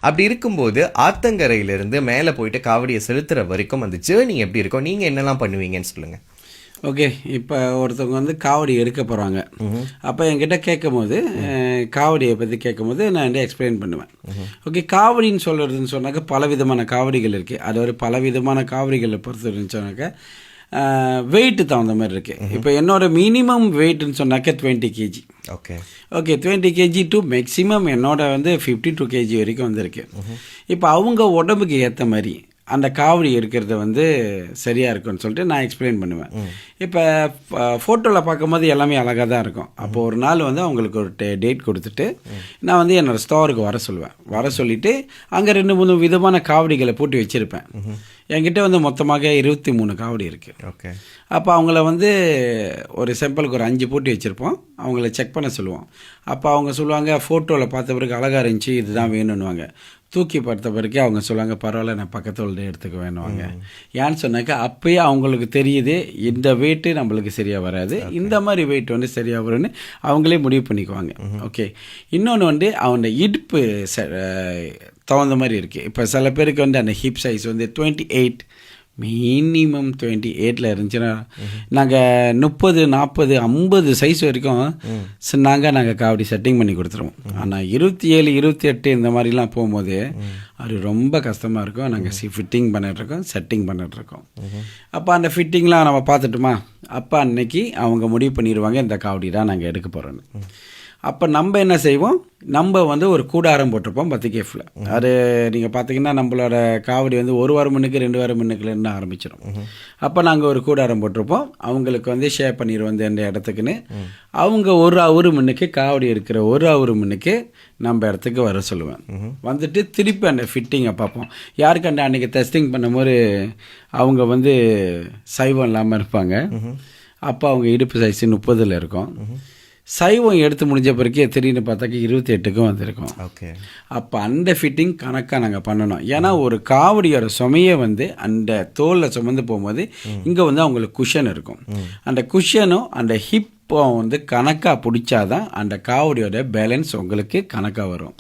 அப்படி இருக்கும்போது ஆத்தங்கரையிலிருந்து மேலே போயிட்டு காவடியை செலுத்துற வரைக்கும் அந்த ஜேர்னி எப்படி இருக்கும்? நீங்கள் என்னெல்லாம் பண்ணுவீங்கன்னு சொல்லுங்கள். ஓகே, இப்போ ஒருத்தவங்க வந்து காவடி எடுக்க போகிறாங்க. அப்போ என்கிட்ட கேட்கும் போது காவடியை பற்றி கேட்கும் போது நான் வந்து எக்ஸ்பிளைன் பண்ணுவேன். ஓகே, காவடின்னு சொல்கிறதுன்னு சொன்னாக்க பல விதமான காவடிகள் இருக்குது. அது ஒரு பல விதமான காவடிகளை பொறுத்தவரைன்னு சொன்னாக்க வெயிட்டு தகுந்த மாதிரி இருக்குது. இப்போ என்னோட மினிமம் வெயிட்னு சொன்னாக்க 20 kg. Okay 20 kg to maximum என்னோட வந்து 52 kg வரைக்கும் வந்திருக்கு. இப்போ அவங்க உடம்புக்கு ஏற்ற மாதிரி அந்த காவடி இருக்கிறது வந்து சரியாக இருக்குன்னு சொல்லிட்டு நான் எக்ஸ்பிளைன் பண்ணுவேன். இப்போ ஃபோட்டோவில் பார்க்கும்போது எல்லாமே அழகாக தான் இருக்கும். அப்போது ஒரு நாள் வந்து அவங்களுக்கு ஒரு டேட் கொடுத்துட்டு நான் வந்து என்னோடய ஸ்டோருக்கு வர சொல்லுவேன். வர சொல்லிவிட்டு அங்கே 2-3 விதமான காவடிகளை போட்டு வச்சுருப்பேன். என்கிட்ட வந்து மொத்தமாக 23 காவடி இருக்குது. ஓகே, அப்போ அவங்கள வந்து ஒரு சாம்பிளுக்கு ஒரு 5 போட்டு வச்சுருப்போம். அவங்கள செக் பண்ண சொல்லுவோம். அப்போ அவங்க சொல்லுவாங்க, ஃபோட்டோவில் பார்த்த பிறகு அழகாக இருந்துச்சு, இதுதான் வேணும்னுவாங்க. தூக்கி பார்த்த பிறகு அவங்க சொல்லுவாங்க, பரவாயில்ல நான் பக்கத்தில் எடுத்துக்க வேணுவாங்க. ஏன்னு சொன்னாக்கா அப்போயே அவங்களுக்கு தெரியுது இந்த வெயிட்டு நம்மளுக்கு சரியாக வராது, இந்த மாதிரி வெயிட் வந்து சரியாக வரும்னு அவங்களே முடிவு பண்ணிக்குவாங்க. ஓகே, இன்னொன்று வந்து அவங்க இடுப்பு தகுந்த மாதிரி இருக்குது. இப்போ சில பேருக்கு வந்து அந்த ஹிப் சைஸ் வந்து 28 மினிமம் 28 இருந்துச்சுன்னா நாங்கள் 30, 40, 50 சைஸ் வரைக்கும் நாங்கள் காவடி செட்டிங் பண்ணி கொடுத்துருவோம். ஆனால் 27, 28 இந்த மாதிரிலாம் போகும்போது அது ரொம்ப கஷ்டமாக இருக்கும். நாங்கள் ஃபிட்டிங் பண்ணிட்டுருக்கோம், செட்டிங் பண்ணிட்டுருக்கோம். அப்போ அந்த ஃபிட்டிங்லாம் நம்ம பார்த்துட்டோமா, அப்போ அன்னைக்கு அவங்க முடிவு பண்ணிடுவாங்க இந்த காவடி தான் நாங்கள் எடுக்க போகிறோன்னு. அப்போ நம்ம என்ன செய்வோம், நம்ம வந்து ஒரு கூடாரம் போட்டிருப்போம் 10 கேஃபில். அது நீங்கள் பார்த்தீங்கன்னா நம்மளோட காவடி வந்து 1 வாரம் முன்னுக்கு 2 வாரம் முன்னுக்குலேருந்து ஆரம்பிச்சிடும். அப்போ நாங்கள் ஒரு கூடாரம் போட்டிருப்போம். அவங்களுக்கு வந்து ஷேர் பண்ணிடுவோம் இந்த இடத்துக்குன்னு. அவங்க 1 ஹவர் முன்னுக்கு காவடி இருக்கிற 1 ஹவர் முன்னுக்கு நம்ம இடத்துக்கு வர சொல்லுவேன். வந்துட்டு திருப்பி அந்த ஃபிட்டிங்கை பார்ப்போம். யாருக்கு அந்த அன்றைக்கி டெஸ்டிங் பண்ணும்போது அவங்க வந்து சைவம் இல்லாமல் இருப்பாங்க. அப்போ அவங்க இடுப்பு சைஸ் 30 இருக்கும். சைவம் எடுத்து முடிஞ்ச பிறகு திடீர்னு பார்த்தாக்கி 28க்கும் வந்திருக்கும். ஓகே, அப்போ அந்த ஃபிட்டிங் கணக்காக நாங்கள் பண்ணணும். ஏன்னா ஒரு காவடியோட சுமையை வந்து அந்த தோலில் சுமந்து போகும்போது இங்கே வந்து அவங்களுக்கு குஷன் இருக்கும். அந்த குஷனும் அந்த ஹிப்பும் வந்து கணக்காக பிடிச்சாதான் அந்த காவடியோட பேலன்ஸ் உங்களுக்கு கணக்காக வரும்.